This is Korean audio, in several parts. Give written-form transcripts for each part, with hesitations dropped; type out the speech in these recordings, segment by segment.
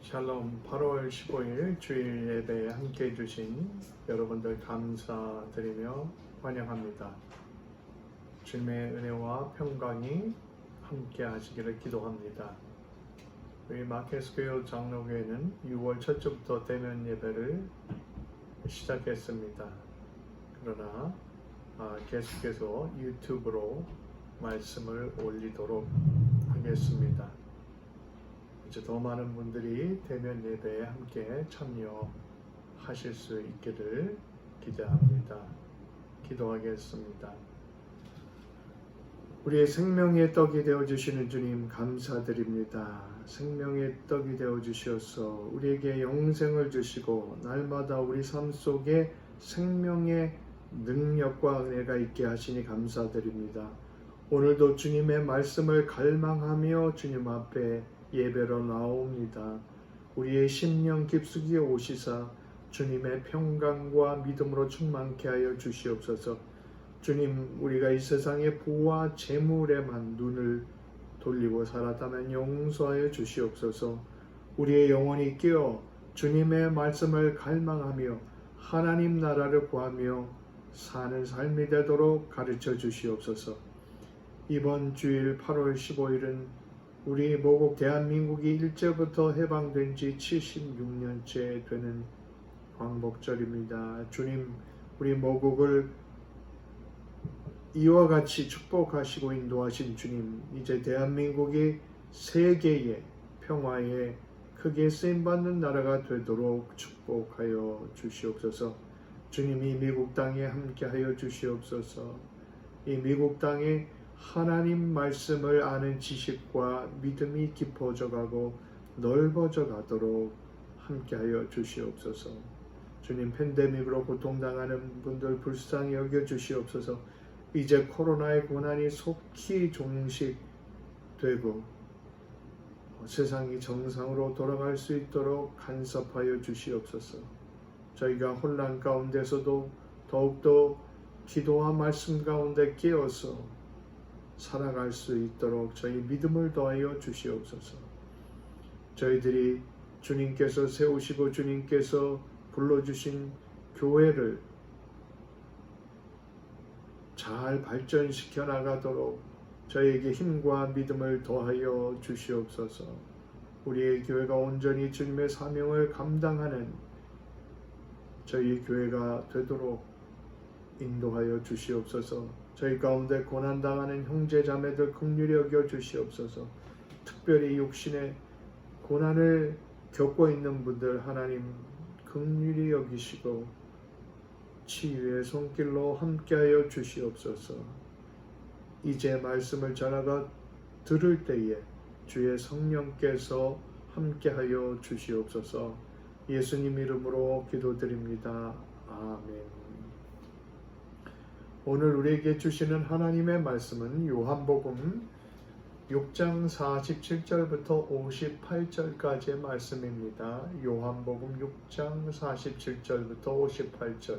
샬롬. 8월 15일 주일 예배에 함께 해주신 여러분들 감사드리며 환영합니다. 주님의 은혜와 평강이 함께 하시기를 기도합니다. 우리 마켓스퀘어 장로교회는 6월 첫 주부터 대면 예배를 시작했습니다. 그러나 계속해서 유튜브로 말씀을 올리도록 하겠습니다. 이제 더 많은 분들이 대면 예배에 함께 참여하실 수 있기를 기대합니다. 기도하겠습니다. 우리의 생명의 떡이 되어주시는 주님 감사드립니다. 생명의 떡이 되어주셔서 우리에게 영생을 주시고 날마다 우리 삶 속에 생명의 능력과 은혜가 있게 하시니 감사드립니다. 오늘도 주님의 말씀을 갈망하며 주님 앞에 예배로 나옵니다. 우리의 심령 깊숙이 오시사 주님의 평강과 믿음으로 충만케 하여 주시옵소서. 주님, 우리가 이 세상의 부와 재물에만 눈을 돌리고 살았다면 용서하여 주시옵소서. 우리의 영혼이 깨어 주님의 말씀을 갈망하며 하나님 나라를 구하며 사는 삶이 되도록 가르쳐 주시옵소서. 이번 주일 8월 15일은 우리 모국 대한민국이 일제부터 해방된 지 76년째 되는 광복절입니다. 주님, 우리 모국을 이와 같이 축복하시고 인도하신 주님, 이제 대한민국이 세계의 평화에 크게 쓰임받는 나라가 되도록 축복하여 주시옵소서. 주님이 미국 땅에 함께하여 주시옵소서. 이 미국 땅에 하나님 말씀을 아는 지식과 믿음이 깊어져 가고 넓어져 가도록 함께하여 주시옵소서. 주님, 팬데믹으로 고통당하는 분들 불쌍히 여겨 주시옵소서. 이제 코로나의 고난이 속히 종식되고 세상이 정상으로 돌아갈 수 있도록 간섭하여 주시옵소서. 저희가 혼란 가운데서도 더욱더 기도와 말씀 가운데 깨어서 살아갈 수 있도록 저희 믿음을 더하여 주시옵소서. 저희들이 주님께서 세우시고 주님께서 불러주신 교회를 잘 발전시켜 나가도록 저희에게 힘과 믿음을 더하여 주시옵소서. 우리의 교회가 온전히 주님의 사명을 감당하는 저희 교회가 되도록 인도하여 주시옵소서. 저희 가운데 고난당하는 형제자매들 긍휼히 여겨 주시옵소서. 특별히 육신의 고난을 겪고 있는 분들 하나님 긍휼히 여기시고 치유의 손길로 함께하여 주시옵소서. 이제 말씀을 전하가 들을 때에 주의 성령께서 함께하여 주시옵소서. 예수님 이름으로 기도드립니다. 아멘. 오늘 우리에게 주시는 하나님의 말씀은 요한복음 6장 47절부터 58절까지의 말씀입니다. 요한복음 6장 47절부터 58절.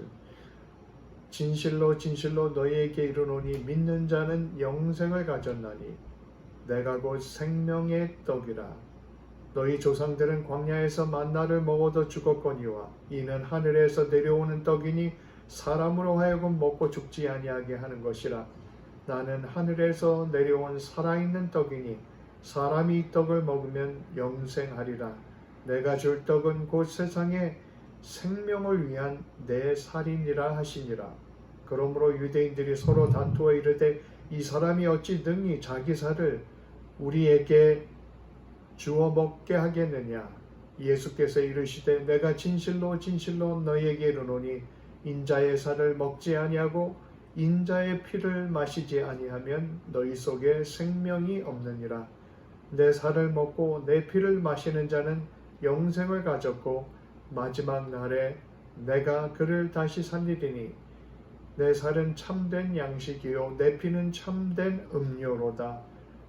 진실로 진실로 너희에게 이르노니 믿는 자는 영생을 가졌나니 내가 곧 생명의 떡이라. 너희 조상들은 광야에서 만나를 먹어도 죽었거니와 이는 하늘에서 내려오는 떡이니 사람으로 하여금 먹고 죽지 아니하게 하는 것이라. 나는 하늘에서 내려온 살아있는 떡이니 사람이 이 떡을 먹으면 영생하리라. 내가 줄 떡은 곧 세상의 생명을 위한 내 살이니라 하시니라. 그러므로 유대인들이 서로 다투어 이르되 이 사람이 어찌 능히 자기 살을 우리에게 주어 먹게 하겠느냐. 예수께서 이르시되 내가 진실로 진실로 너희에게 이르노니 인자의 살을 먹지 아니하고 인자의 피를 마시지 아니하면 너희 속에 생명이 없느니라. 내 살을 먹고 내 피를 마시는 자는 영생을 가졌고 마지막 날에 내가 그를 다시 살리리니 내 살은 참된 양식이요 내 피는 참된 음료로다.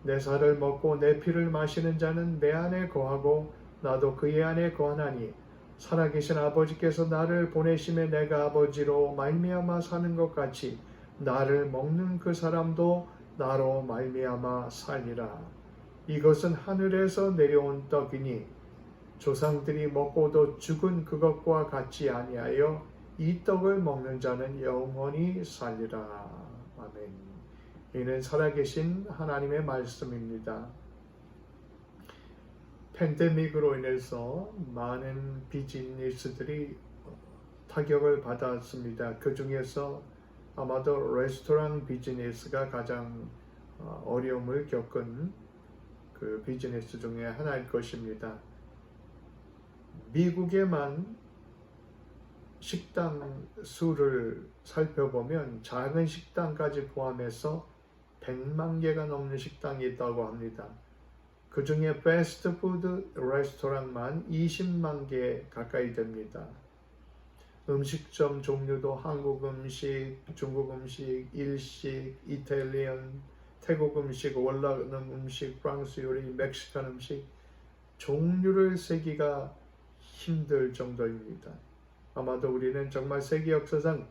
내 살을 먹고 내 피를 마시는 자는 내 안에 거하고 나도 그의 안에 거하나니 살아계신 아버지께서 나를 보내심에 내가 아버지로 말미암아 사는 것 같이 나를 먹는 그 사람도 나로 말미암아 살리라. 이것은 하늘에서 내려온 떡이니 조상들이 먹고도 죽은 그것과 같지 아니하여 이 떡을 먹는 자는 영원히 살리라. 아멘. 이는 살아계신 하나님의 말씀입니다. 팬데믹으로 인해서 많은 비즈니스들이 타격을 받았습니다. 그 중에서 아마도 레스토랑 비즈니스가 가장 어려움을 겪은 그 비즈니스 중에 하나일 것입니다. 미국에만 식당 수를 살펴보면 작은 식당까지 포함해서 100만 개가 넘는 식당이 있다고 합니다. 그 중에 패스트푸드 레스토랑만 20만 개 가까이 됩니다. 음식점 종류도 한국 음식, 중국 음식, 일식, 이탈리안, 태국 음식, 월남 음식, 프랑스 요리, 멕시칸 음식 종류를 세기가 힘들 정도입니다. 아마도 우리는 정말 세계 역사상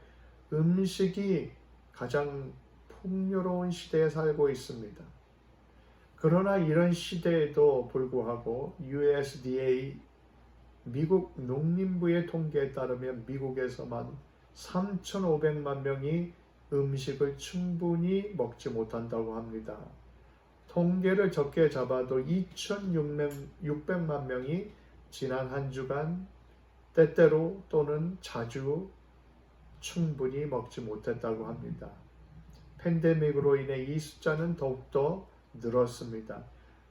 음식이 가장 풍요로운 시대에 살고 있습니다. 그러나 이런 시대에도 불구하고 USDA 미국 농림부의 통계에 따르면 미국에서만 3,500만 명이 음식을 충분히 먹지 못한다고 합니다. 통계를 적게 잡아도 2,600만 명이 지난 한 주간 때때로 또는 자주 충분히 먹지 못했다고 합니다. 팬데믹으로 인해 이 숫자는 더욱더 늘었습니다.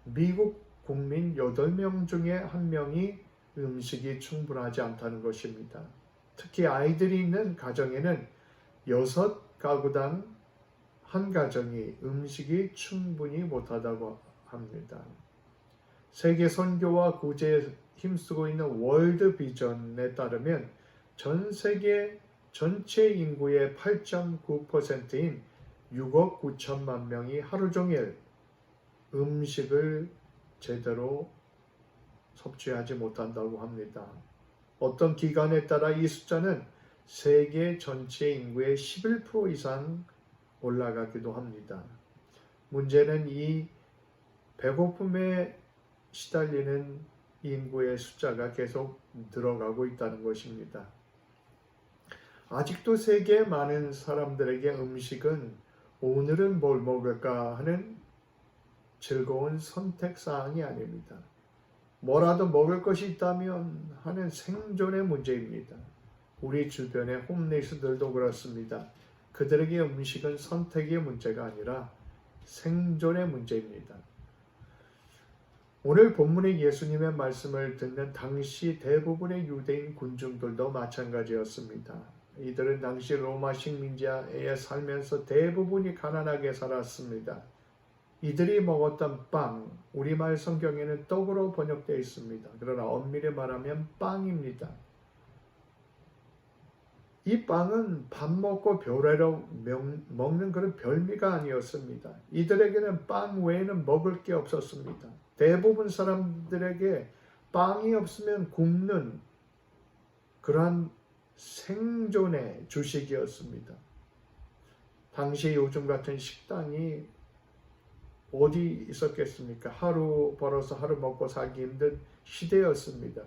미국 국민 8명 중에 1명이 음식이 충분하지 않다는 것입니다. 특히 아이들이 있는 가정에는 6가구당 1가정이 음식이 충분히 못하다고 합니다. 세계 선교와 구제에 힘쓰고 있는 월드 비전에 따르면 전 세계 전체 인구의 8.9%인 6억 9천만 명이 하루 종일 음식을 제대로 섭취하지 못한다고 합니다. 어떤 기관에 따라 이 숫자는 세계 전체 인구의 11% 이상 올라가기도 합니다. 문제는 이 배고픔에 시달리는 인구의 숫자가 계속 늘어가고 있다는 것입니다. 아직도 세계 많은 사람들에게 음식은 오늘은 뭘 먹을까 하는 즐거운 선택사항이 아닙니다. 뭐라도 먹을 것이 있다면 하는 생존의 문제입니다. 우리 주변의 홈리스들도 그렇습니다. 그들에게 음식은 선택의 문제가 아니라 생존의 문제입니다. 오늘 본문의 예수님의 말씀을 듣는 당시 대부분의 유대인 군중들도 마찬가지였습니다. 이들은 당시 로마 식민지하에 살면서 대부분이 가난하게 살았습니다. 이들이 먹었던 빵, 우리말 성경에는 떡으로 번역되어 있습니다. 그러나 엄밀히 말하면 빵입니다. 이 빵은 밥 먹고 별회로 먹는 그런 별미가 아니었습니다. 이들에게는 빵 외에는 먹을 게 없었습니다. 대부분 사람들에게 빵이 없으면 굶는 그러한 생존의 주식이었습니다. 당시 요즘 같은 식당이 어디 있었겠습니까? 하루 벌어서 하루 먹고 살기 힘든 시대였습니다.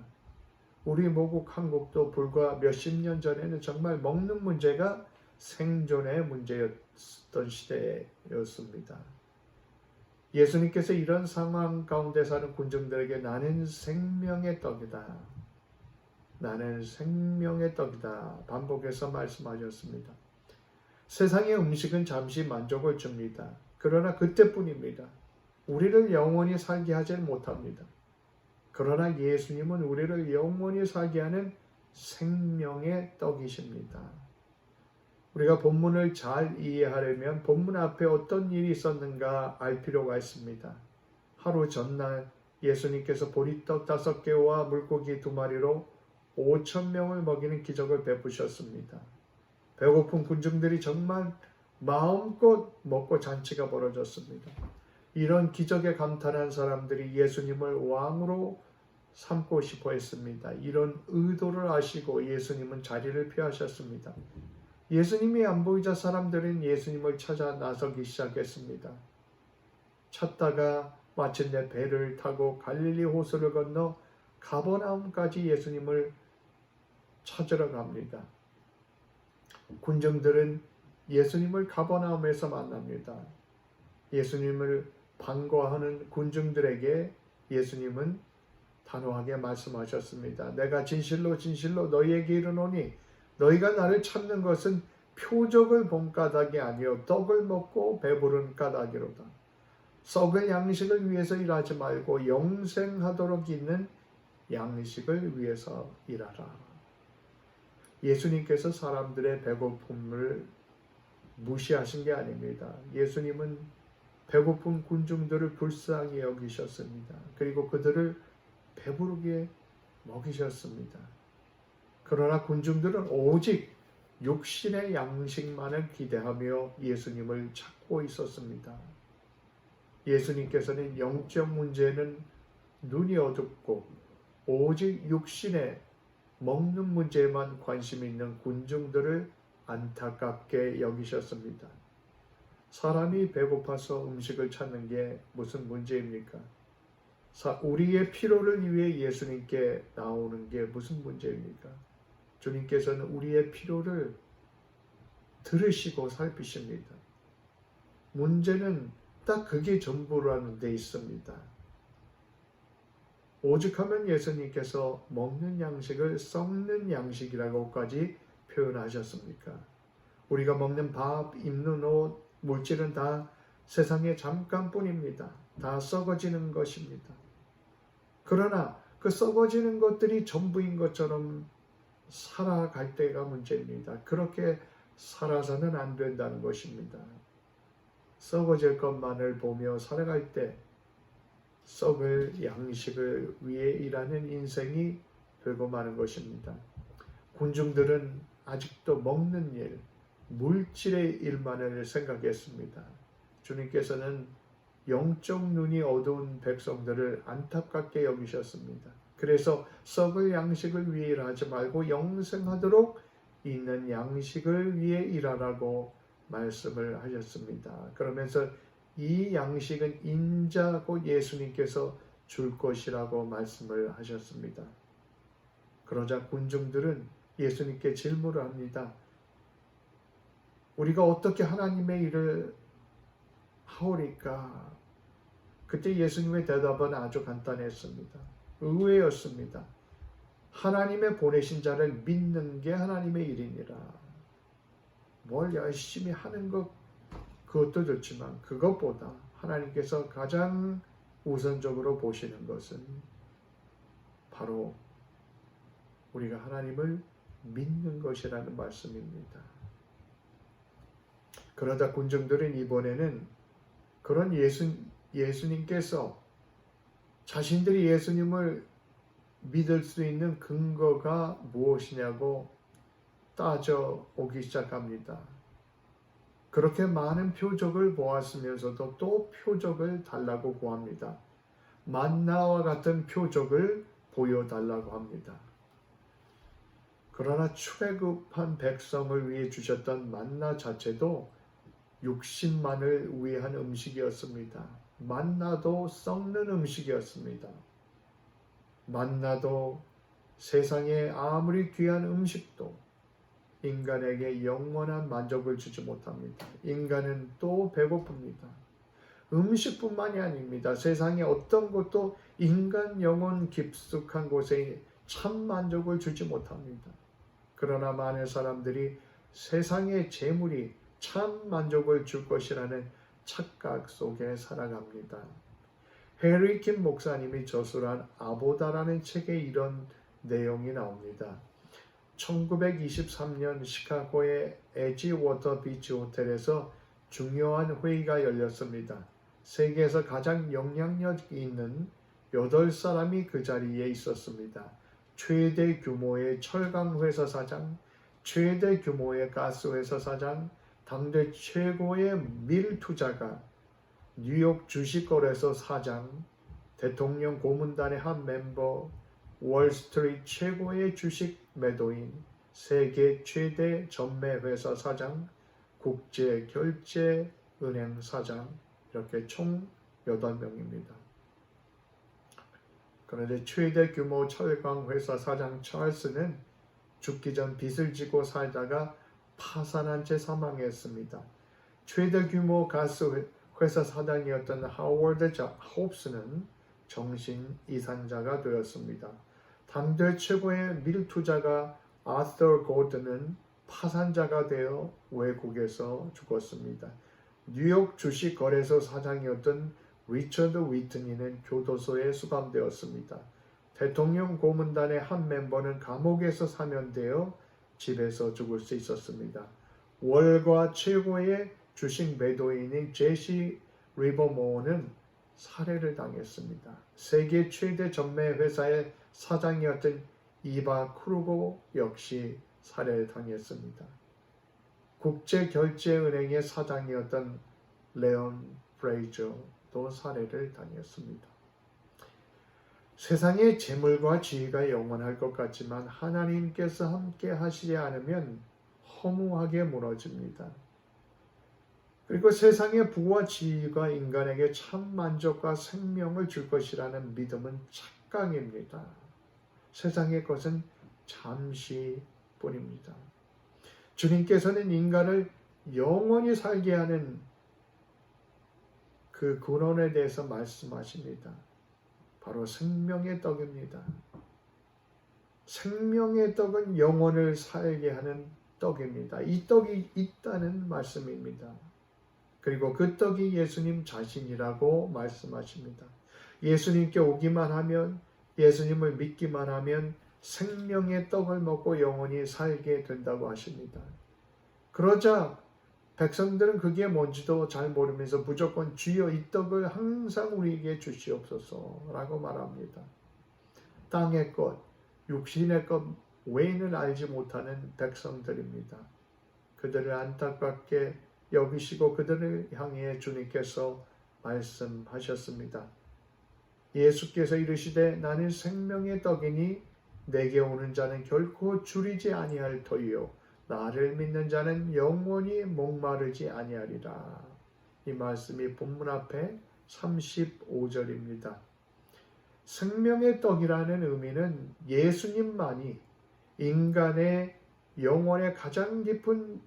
우리 모국 한국도 불과 몇십 년 전에는 정말 먹는 문제가 생존의 문제였던 시대였습니다. 예수님께서 이런 상황 가운데 사는 군중들에게 나는 생명의 떡이다. 나는 생명의 떡이다. 반복해서 말씀하셨습니다. 세상의 음식은 잠시 만족을 줍니다. 그러나 그때뿐입니다. 우리를 영원히 살게 하지 못합니다. 그러나 예수님은 우리를 영원히 살게 하는 생명의 떡이십니다. 우리가 본문을 잘 이해하려면 본문 앞에 어떤 일이 있었는가 알 필요가 있습니다. 하루 전날 예수님께서 보리떡 5개와 물고기 2마리로 5,000명을 먹이는 기적을 베푸셨습니다. 배고픈 군중들이 정말 마음껏 먹고 잔치가 벌어졌습니다. 이런 기적에 감탄한 사람들이 예수님을 왕으로 삼고 싶어 했습니다. 이런 의도를 아시고 예수님은 자리를 피하셨습니다. 예수님이 안 보이자 사람들은 예수님을 찾아 나서기 시작했습니다. 찾다가 마침내 배를 타고 갈릴리 호수를 건너 가버나움까지 예수님을 찾으러 갑니다. 군중들은 예수님을 가버나움에서 만납니다. 예수님을 반가워하는 군중들에게 예수님은 단호하게 말씀하셨습니다. 내가 진실로 진실로 너희에게 이르노니 너희가 나를 찾는 것은 표적을 본 까닭이 아니요 떡을 먹고 배부른 까닭이로다. 썩을 양식을 위해서 일하지 말고 영생하도록 있는 양식을 위해서 일하라. 예수님께서 사람들의 배고픔을 무시하신 게 아닙니다. 예수님은 배고픈 군중들을 불쌍히 여기셨습니다. 그리고 그들을 배부르게 먹이셨습니다. 그러나 군중들은 오직 육신의 양식만을 기대하며 예수님을 찾고 있었습니다. 예수님께서는 영적 문제는 눈이 어둡고 오직 육신의 먹는 문제에만 관심이 있는 군중들을 안타깝게 여기셨습니다. 사람이 배고파서 음식을 찾는 게 무슨 문제입니까? 우리의 필요를 위해 예수님께 나오는 게 무슨 문제입니까? 주님께서는 우리의 필요를 들으시고 살피십니다. 문제는 딱 그게 전부라는 데 있습니다. 오죽하면 예수님께서 먹는 양식을 썩는 양식이라고까지 표현하셨습니까? 우리가 먹는 밥, 입는 옷, 물질은 다 세상의 잠깐뿐입니다. 다 썩어지는 것입니다. 그러나 그 썩어지는 것들이 전부인 것처럼 살아갈 때가 문제입니다. 그렇게 살아서는 안 된다는 것입니다. 썩어질 것만을 보며 살아갈 때 썩을 양식을 위해 일하는 인생이 되고 마는 것입니다. 군중들은 아직도 먹는 일, 물질의 일만을 생각했습니다. 주님께서는 영적 눈이 어두운 백성들을 안타깝게 여기셨습니다. 그래서 썩을 양식을 위해 일하지 말고 영생하도록 있는 양식을 위해 일하라고 말씀을 하셨습니다. 그러면서 이 양식은 인자고 예수님께서 줄 것이라고 말씀을 하셨습니다. 그러자 군중들은 예수님께 질문을 합니다. 우리가 어떻게 하나님의 일을 하오리까? 그때 예수님의 대답은 아주 간단했습니다. 의외였습니다. 하나님의 보내신 자를 믿는 게 하나님의 일이니라. 뭘 열심히 하는 것 그것도 좋지만 그것보다 하나님께서 가장 우선적으로 보시는 것은 바로 우리가 하나님을 믿는 것이라는 말씀입니다. 그러다 군중들은 이번에는 그런 예수님께서 자신들이 예수님을 믿을 수 있는 근거가 무엇이냐고 따져오기 시작합니다. 그렇게 많은 표적을 보았으면서도 또 표적을 달라고 구합니다. 만나와 같은 표적을 보여달라고 합니다. 그러나 출애굽한 백성을 위해 주셨던 만나 자체도 육신만을 위한 음식이었습니다. 만나도 썩는 음식이었습니다. 만나도 세상에 아무리 귀한 음식도 인간에게 영원한 만족을 주지 못합니다. 인간은 또 배고픕니다. 음식뿐만이 아닙니다. 세상에 어떤 것도 인간 영혼 깊숙한 곳에 참 만족을 주지 못합니다. 그러나 많은 사람들이 세상의 재물이 참 만족을 줄 것이라는 착각 속에 살아갑니다. 해리 킴 목사님이 저술한 아보다라는 책에 이런 내용이 나옵니다. 1923년 시카고의 에지워터 비치 호텔에서 중요한 회의가 열렸습니다. 세계에서 가장 영향력이 있는 8사람이 그 자리에 있었습니다. 최대 규모의 철강회사 사장, 최대 규모의 가스회사 사장, 당대 최고의 밀투자가, 뉴욕 주식거래소 사장, 대통령 고문단의 한 멤버, 월스트리트 최고의 주식 매도인, 세계 최대 전매회사 사장, 국제결제은행 사장, 이렇게 총 8명입니다. 그런데 최대 규모 철강 회사 사장 찰스는 죽기 전 빚을 지고 살다가 파산한 채 사망했습니다. 최대 규모 가스 회사 사장이었던 하워드 홉스는 정신 이상자가 되었습니다. 당대 최고의 밀투자가 아서 고든은 파산자가 되어 외국에서 죽었습니다. 뉴욕 주식거래소 사장이었던 리처드 위트니는 교도소에 수감되었습니다. 대통령 고문단의 한 멤버는 감옥에서 사면되어 집에서 죽을 수 있었습니다. 월가 최고의 주식 매도인인 제시 리버모어는 살해를 당했습니다. 세계 최대 전매 회사의 사장이었던 이바 크루거 역시 살해를 당했습니다. 국제결제은행의 사장이었던 레온 프레이저도 살해를 당했습니다. 세상의 재물과 지위가 영원할 것 같지만 하나님께서 함께 하시지 않으면 허무하게 무너집니다. 그리고 세상의 부와 지위가 인간에게 참 만족과 생명을 줄 것이라는 믿음은 착각입니다. 세상의 것은 잠시뿐입니다. 주님께서는 인간을 영원히 살게 하는 그 근원에 대해서 말씀하십니다. 바로 생명의 떡입니다. 생명의 떡은 영혼을 살게 하는 떡입니다. 이 떡이 있다는 말씀입니다. 그리고 그 떡이 예수님 자신이라고 말씀하십니다. 예수님께 오기만 하면, 예수님을 믿기만 하면 생명의 떡을 먹고 영원히 살게 된다고 하십니다. 그러자 백성들은 그게 뭔지도 잘 모르면서 무조건 주여 이 떡을 항상 우리에게 주시옵소서라고 말합니다. 땅의 것, 육신의 것 외에는 알지 못하는 백성들입니다. 그들을 안타깝게 여기시고 그들을 향해 주님께서 말씀하셨습니다. 예수께서 이르시되 나는 생명의 떡이니 내게 오는 자는 결코 줄이지 아니할 터이요 나를 믿는 자는 영원히 목마르지 아니하리라. 이 말씀이 본문 앞에 35절입니다. 생명의 떡이라는 의미는 예수님만이 인간의 영혼의 가장 깊은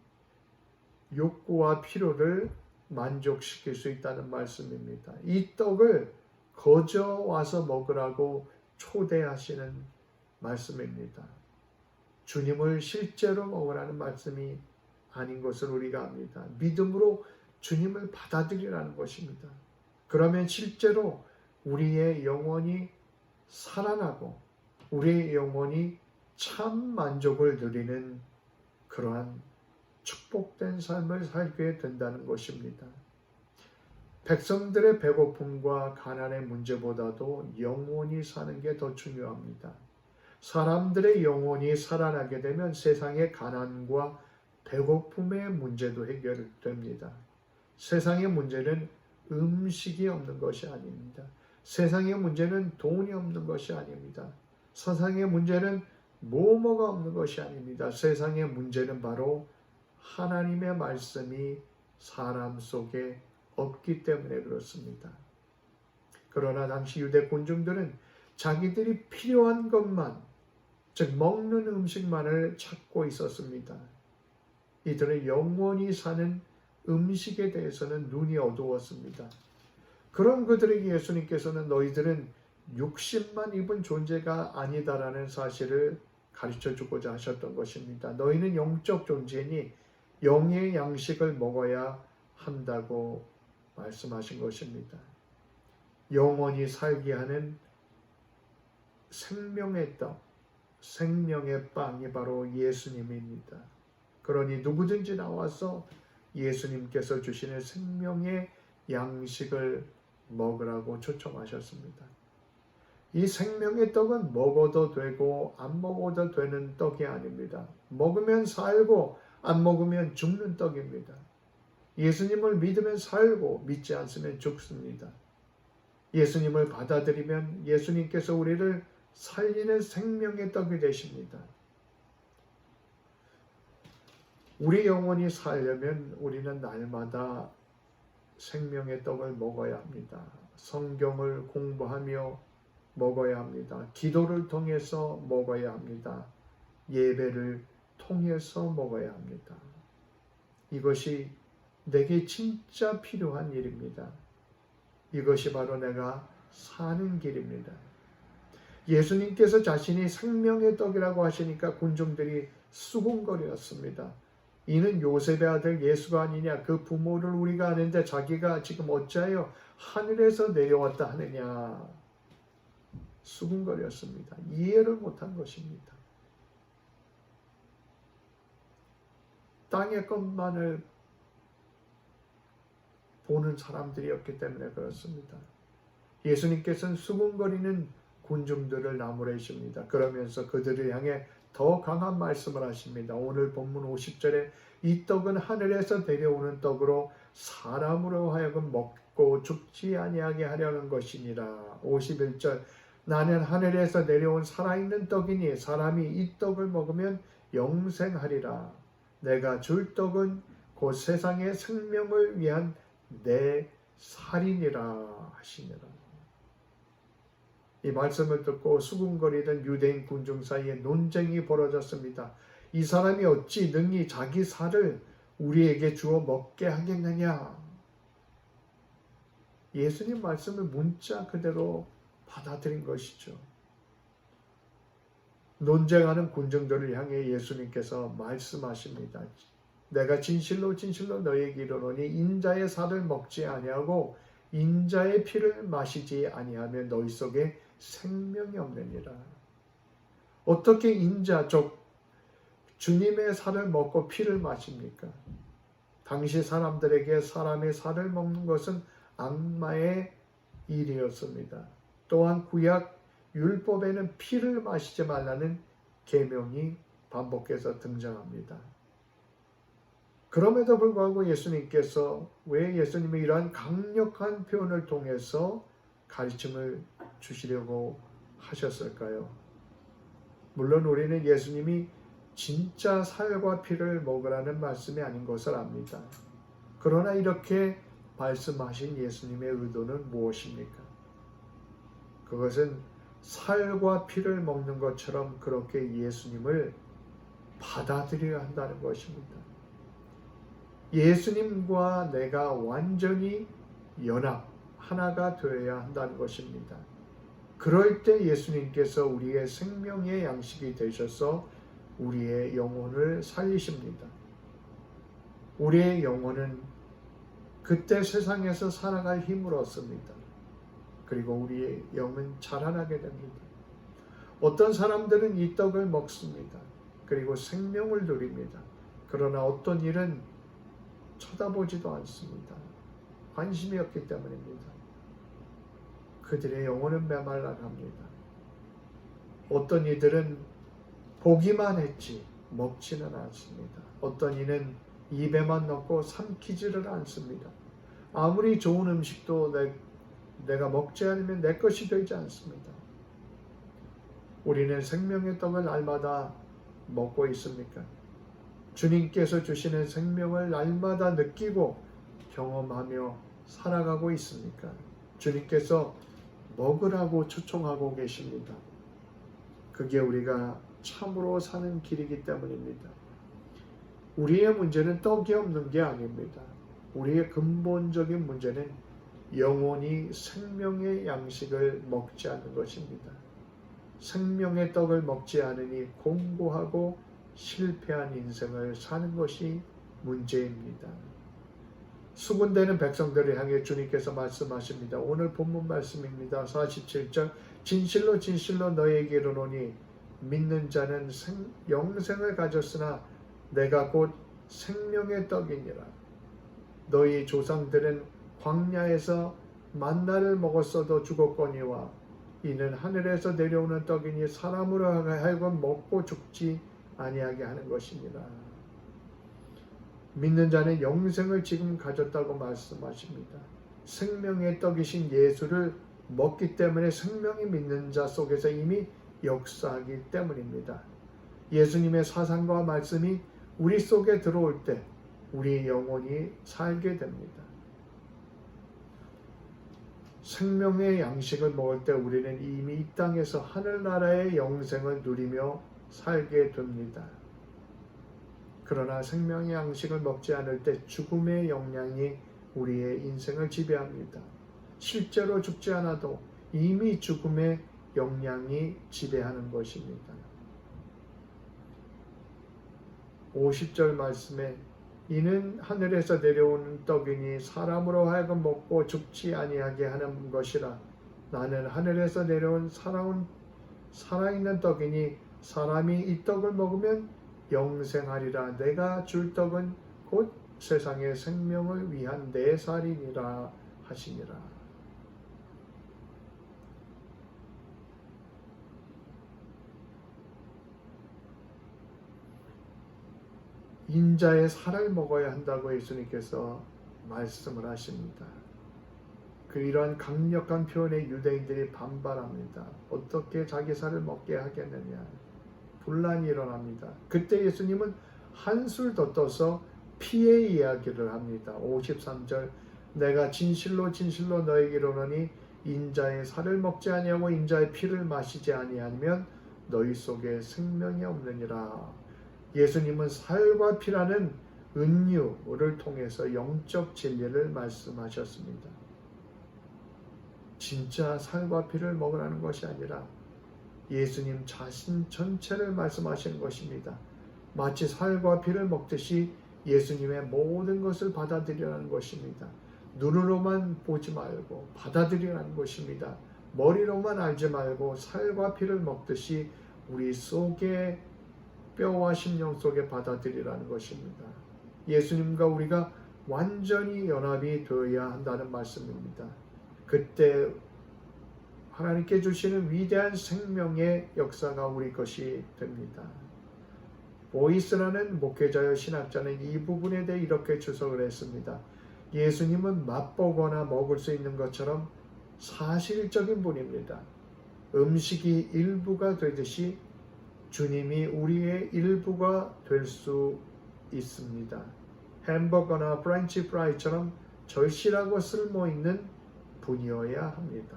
욕구와 필요를 만족시킬 수 있다는 말씀입니다. 이 떡을 거저 와서 먹으라고 초대하시는 말씀입니다. 주님을 실제로 먹으라는 말씀이 아닌 것을 우리가 압니다. 믿음으로 주님을 받아들이라는 것입니다. 그러면 실제로 우리의 영혼이 살아나고 우리의 영혼이 참 만족을 누리는 그러한 축복된 삶을 살게 된다는 것입니다. 백성들의 배고픔과 가난의 문제보다도 영혼이 사는 게 더 중요합니다. 사람들의 영혼이 살아나게 되면 세상의 가난과 배고픔의 문제도 해결됩니다. 세상의 문제는 음식이 없는 것이 아닙니다. 세상의 문제는 돈이 없는 것이 아닙니다. 세상의 문제는 뭐뭐가 없는 것이 아닙니다. 세상의 문제는 바로 하나님의 말씀이 사람 속에 없기 때문에 그렇습니다. 그러나 당시 유대 군중들은 자기들이 필요한 것만, 즉 먹는 음식만을 찾고 있었습니다. 이들은 영원히 사는 음식에 대해서는 눈이 어두웠습니다. 그런 그들에게 예수님께서는 너희들은 육신만 입은 존재가 아니다라는 사실을 가르쳐 주고자 하셨던 것입니다. 너희는 영적 존재니 영의 양식을 먹어야 한다고 말씀하신 것입니다. 영원히 살게 하는 생명의 떡, 생명의 빵이 바로 예수님입니다. 그러니 누구든지 나와서 예수님께서 주시는 생명의 양식을 먹으라고 초청하셨습니다. 이 생명의 떡은 먹어도 되고 안 먹어도 되는 떡이 아닙니다. 먹으면 살고 안 먹으면 죽는 떡입니다. 예수님을 믿으면 살고 믿지 않으면 죽습니다. 예수님을 받아들이면 예수님께서 우리를 살리는 생명의 떡이 되십니다. 우리 영혼이 살려면 우리는 날마다 생명의 떡을 먹어야 합니다. 성경을 공부하며 먹어야 합니다. 기도를 통해서 먹어야 합니다. 예배를 통해서 먹어야 합니다. 이것이 내게 진짜 필요한 일입니다. 이것이 바로 내가 사는 길입니다. 예수님께서 자신이 생명의 떡이라고 하시니까 군중들이 수군거렸습니다. 이는 요셉의 아들 예수가 아니냐? 그 부모를 우리가 아는데 자기가 지금 어찌하여 하늘에서 내려왔다 하느냐? 수군거렸습니다. 이해를 못한 것입니다. 땅의 것만을 보는 사람들이었기 때문에 그렇습니다. 예수님께서는 수군거리는 군중들을 나무라십니다. 그러면서 그들을 향해 더 강한 말씀을 하십니다. 오늘 본문 50절에 이 떡은 하늘에서 내려오는 떡으로 사람으로 하여금 먹고 죽지 아니하게 하려는 것이니라. 51절 나는 하늘에서 내려온 살아있는 떡이니 사람이 이 떡을 먹으면 영생하리라. 내가 줄 떡은 곧 세상의 생명을 위한 내 살이니라 하시니라. 이 말씀을 듣고 수군거리던 유대인 군중 사이에 논쟁이 벌어졌습니다. 이 사람이 어찌 능히 자기 살을 우리에게 주어 먹게 하겠느냐? 예수님 말씀을 문자 그대로 받아들인 것이죠. 논쟁하는 군중들을 향해 예수님께서 말씀하십니다. 내가 진실로 진실로 너희에게 이르노니 인자의 살을 먹지 아니하고 인자의 피를 마시지 아니하면 너희 속에 생명이 없느니라. 어떻게 인자 즉 주님의 살을 먹고 피를 마십니까? 당시 사람들에게 사람의 살을 먹는 것은 악마의 일이었습니다. 또한 구약 율법에는 피를 마시지 말라는 계명이 반복해서 등장합니다. 그럼에도 불구하고 예수님께서 왜 예수님의 이러한 강력한 표현을 통해서 가르침을 주시려고 하셨을까요? 물론 우리는 예수님이 진짜 살과 피를 먹으라는 말씀이 아닌 것을 압니다. 그러나 이렇게 말씀하신 예수님의 의도는 무엇입니까? 그것은 살과 피를 먹는 것처럼 그렇게 예수님을 받아들여야 한다는 것입니다. 예수님과 내가 완전히 연합, 하나가 되어야 한다는 것입니다. 그럴 때 예수님께서 우리의 생명의 양식이 되셔서 우리의 영혼을 살리십니다. 우리의 영혼은 그때 세상에서 살아갈 힘을 얻습니다. 그리고 우리의 영은 자라나게 됩니다. 어떤 사람들은 이 떡을 먹습니다. 그리고 생명을 누립니다. 그러나 어떤 일은 쳐다보지도 않습니다. 관심이 없기 때문입니다. 그들의 영혼은 메말라갑니다. 어떤 이들은 보기만 했지 먹지는 않습니다. 어떤 이는 입에만 넣고 삼키지를 않습니다. 아무리 좋은 음식도 내가 먹지 않으면 내 것이 되지 않습니다. 우리는 생명의 떡을 날마다 먹고 있습니까? 주님께서 주시는 생명을 날마다 느끼고 경험하며 살아가고 있습니까? 주님께서 먹으라고 초청하고 계십니다. 그게 우리가 참으로 사는 길이기 때문입니다. 우리의 문제는 떡이 없는 게 아닙니다. 우리의 근본적인 문제는 영혼이 생명의 양식을 먹지 않는 것입니다. 생명의 떡을 먹지 않으니 공고하고 실패한 인생을 사는 것이 문제입니다. 수군대는 백성들을 향해 주님께서 말씀하십니다. 오늘 본문 말씀입니다. 47절 진실로 진실로 너희에게 이르노니 믿는 자는 영생을 가졌으나 내가 곧 생명의 떡이니라. 너희 조상들은 광야에서 만나를 먹었어도 죽었거니와 이는 하늘에서 내려오는 떡이니 사람으로 하여금 먹고 죽지 아니하게 하는 것이니라. 믿는 자는 영생을 지금 가졌다고 말씀하십니다. 생명의 떡이신 예수를 먹기 때문에 생명이 믿는 자 속에서 이미 역사하기 때문입니다. 예수님의 사상과 말씀이 우리 속에 들어올 때 우리 영혼이 살게 됩니다. 생명의 양식을 먹을 때 우리는 이미 이 땅에서 하늘나라의 영생을 누리며 살게 됩니다. 그러나 생명의 양식을 먹지 않을 때 죽음의 영향이 우리의 인생을 지배합니다. 실제로 죽지 않아도 이미 죽음의 영향이 지배하는 것입니다. 50절 말씀에 이는 하늘에서 내려오는 떡이니 사람으로 하여금 먹고 죽지 아니하게 하는 것이라. 나는 하늘에서 내려온 살아있는 떡이니 사람이 이 떡을 먹으면 영생하리라. 내가 줄 떡은 곧 세상의 생명을 위한 내 살이니라 하시니라. 인자의 살을 먹어야 한다고 예수님께서 말씀을 하십니다. 이러한 강력한 표현에 유대인들이 반발합니다. 어떻게 자기 살을 먹게 하겠느냐. 분란이 일어납니다. 그때 예수님은 한술 더 떠서 피의 이야기를 합니다. 53절 내가 진실로 진실로 너에게 이르노니 인자의 살을 먹지 아니하고 인자의 피를 마시지 아니하면 너희 속에 생명이 없느니라. 예수님은 살과 피라는 은유를 통해서 영적 진리를 말씀하셨습니다. 진짜 살과 피를 먹으라는 것이 아니라 예수님 자신 전체를 말씀하시는 것입니다. 마치 살과 피를 먹듯이 예수님의 모든 것을 받아들이라는 것입니다. 눈으로만 보지 말고 받아들이라는 것입니다. 머리로만 알지 말고 살과 피를 먹듯이 우리 속에 뼈와 심령 속에 받아들이라는 것입니다. 예수님과 우리가 완전히 연합이 되어야 한다는 말씀입니다. 그때 하나님께 주시는 위대한 생명의 역사가 우리 것이 됩니다. 보이스라는 목회자여 신학자는 이 부분에 대해 이렇게 주석을 했습니다. 예수님은 맛보거나 먹을 수 있는 것처럼 사실적인 분입니다. 음식이 일부가 되듯이 주님이 우리의 일부가 될 수 있습니다. 햄버거나 프렌치 프라이처럼 절실하고 쓸모있는 분이어야 합니다.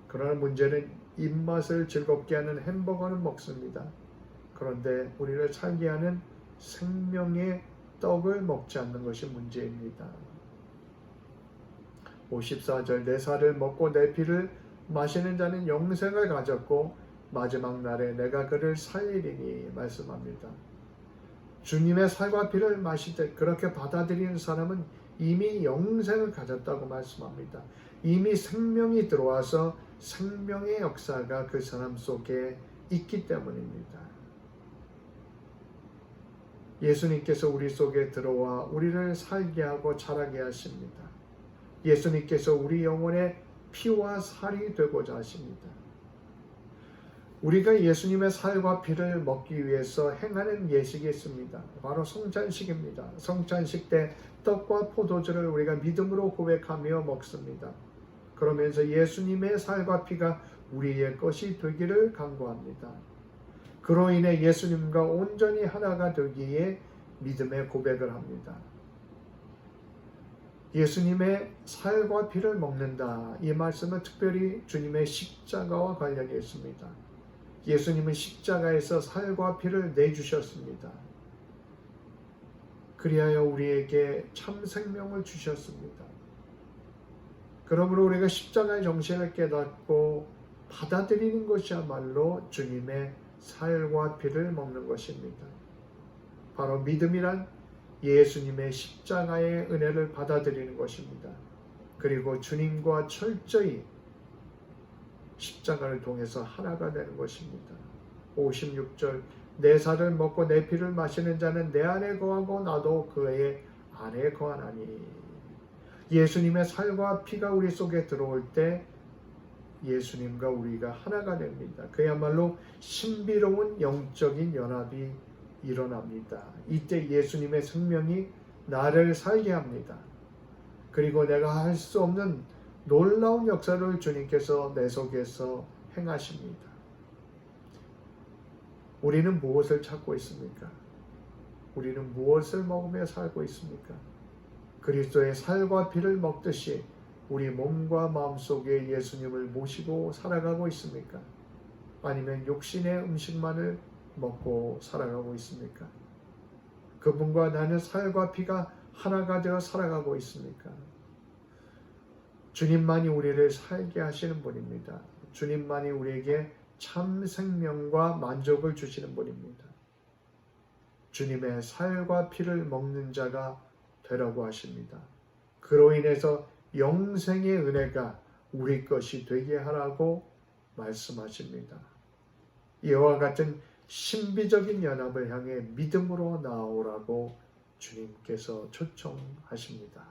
그러나 문제는 입맛을 즐겁게 하는 햄버거는 먹습니다. 그런데 우리를 살게 하는 생명의 떡을 먹지 않는 것이 문제입니다. 54절 내 살을 먹고 내 피를 마시는 자는 영생을 가졌고 마지막 날에 내가 그를 살리리니 말씀합니다. 주님의 살과 피를 마실 때 그렇게 받아들이는 사람은 이미 영생을 가졌다고 말씀합니다. 이미 생명이 들어와서 생명의 역사가 그 사람 속에 있기 때문입니다. 예수님께서 우리 속에 들어와 우리를 살게 하고 자라게 하십니다. 예수님께서 우리 영혼의 피와 살이 되고자 하십니다. 우리가 예수님의 살과 피를 먹기 위해서 행하는 예식이 있습니다. 바로 성찬식입니다. 성찬식 때 떡과 포도주를 우리가 믿음으로 고백하며 먹습니다. 그러면서 예수님의 살과 피가 우리의 것이 되기를 간구합니다. 그로 인해 예수님과 온전히 하나가 되기에 믿음의 고백을 합니다. 예수님의 살과 피를 먹는다. 이 말씀은 특별히 주님의 십자가와 관련이 있습니다. 예수님은 십자가에서 살과 피를 내주셨습니다. 그리하여 우리에게 참 생명을 주셨습니다. 그러므로 우리가 십자가의 정신을 깨닫고 받아들이는 것이야말로 주님의 살과 피를 먹는 것입니다. 바로 믿음이란 예수님의 십자가의 은혜를 받아들이는 것입니다. 그리고 주님과 철저히 십자가를 통해서 하나가 되는 것입니다. 56절 내 살을 먹고 내 피를 마시는 자는 내 안에 거하고 나도 그의 안에 거하나니. 예수님의 살과 피가 우리 속에 들어올 때 예수님과 우리가 하나가 됩니다. 그야말로 신비로운 영적인 연합이 일어납니다. 이때 예수님의 생명이 나를 살게 합니다. 그리고 내가 할 수 없는 놀라운 역사를 주님께서 내 속에서 행하십니다. 우리는 무엇을 찾고 있습니까? 우리는 무엇을 먹으며 살고 있습니까? 그리스도의 살과 피를 먹듯이 우리 몸과 마음속에 예수님을 모시고 살아가고 있습니까? 아니면 육신의 음식만을 먹고 살아가고 있습니까? 그분과 나는 살과 피가 하나가 되어 살아가고 있습니까? 주님만이 우리를 살게 하시는 분입니다. 주님만이 우리에게 참 생명과 만족을 주시는 분입니다. 주님의 살과 피를 먹는 자가 되라고 하십니다. 그로 인해서 영생의 은혜가 우리 것이 되게 하라고 말씀하십니다. 이와 같은 신비적인 연합을 향해 믿음으로 나아오라고 주님께서 초청하십니다.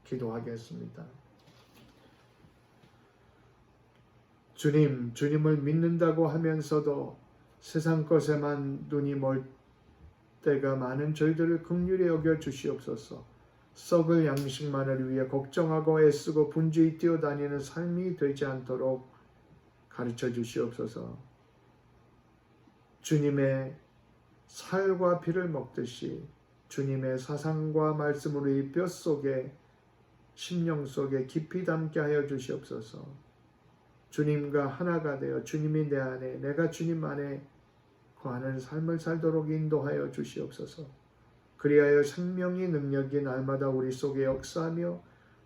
기도하겠습니다. 주님을 믿는다고 하면서도 세상 것에만 눈이 멀 때가 많은 저희들을 긍휼히 여겨 주시옵소서. 썩을 양식만을 위해 걱정하고 애쓰고 분주히 뛰어다니는 삶이 되지 않도록 가르쳐 주시옵소서. 주님의 살과 피를 먹듯이 주님의 사상과 말씀으로 이 뼛속에 심령 속에 깊이 담게 하여 주시옵소서. 주님과 하나가 되어 주님이 내 안에 내가 주님 안에 거하는 삶을 살도록 인도하여 주시옵소서. 그리하여 생명의 능력이 날마다 우리 속에 역사하며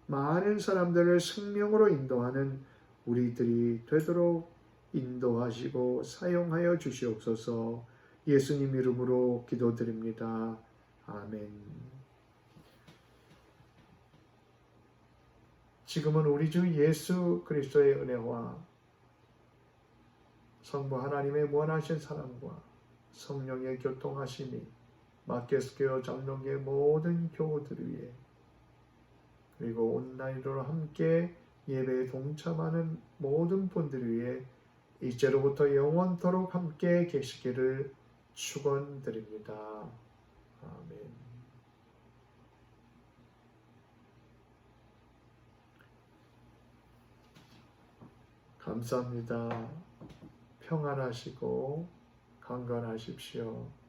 많은 사람들을 생명으로 인도하는 우리들이 되도록 인도하시고 사용하여 주시옵소서. 예수님 이름으로 기도드립니다. 아멘. 지금은 우리 주 예수 그리스도의 은혜와 성부 하나님의 무한하신 사랑과 성령의 교통하심이 마켓스교회 장로교회 모든 교우들 위해 그리고 온라인으로 함께 예배에 동참하는 모든 분들 위해 이제로부터 영원토록 함께 계시기를 축원드립니다. 아멘. 감사합니다. 평안하시고 강건하십시오.